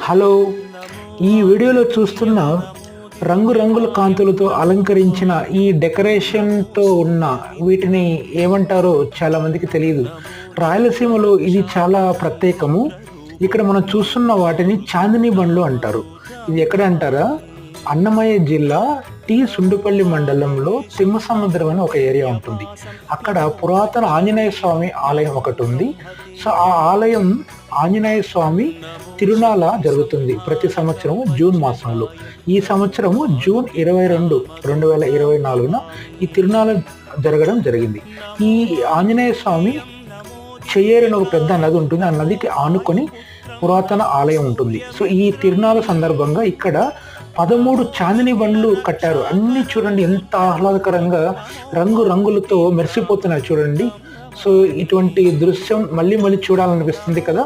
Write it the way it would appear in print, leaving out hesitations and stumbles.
Hello, ఈ వీడియోలో చూస్తున్న రంగురంగుల కాంతులతో అలంకరించిన ఈ డెకరేషన్తో ఉన్న వీటిని ఏమంటారో చాలామందికి తెలియదు. రాయలసీమలో ఇది చాలా ప్రత్యేకము. ఇక్కడ మనం చూస్తున్న వాటిని చాందిని బండ్లు అంటారు. ఇది ఎక్కడ అంటారా? అన్నమయ్య జిల్లా సుండుపల్లి మండలంలో తిమ్మసముద్రం అని ఒక ఏరియా ఉంటుంది. అక్కడ పురాతన ఆంజనేయ స్వామి ఆలయం ఒకటి ఉంది. సో ఆ ఆలయం ఆంజనేయ స్వామి తిరునాళ జరుగుతుంది ప్రతి సంవత్సరం జూన్ మాసంలో. ఈ సంవత్సరము జూన్ 22, 2024 ఈ తిరునాళ జరగడం జరిగింది. ఈ ఆంజనేయ స్వామి చెయ్యేరు అని ఒక పెద్ద నది ఉంటుంది. ఆ నదికి ఆనుకొని పురాతన ఆలయం ఉంటుంది. సో ఈ తిరునాళ సందర్భంగా ఇక్కడ 13 చాందిని బండ్లు కట్టారు. అన్నీ చూడండి ఎంత ఆహ్లాదకరంగా రంగులతో మెరిసిపోతున్నాయి చూడండి. సో ఇటువంటి దృశ్యం మళ్ళీ చూడాలనిపిస్తుంది కదా.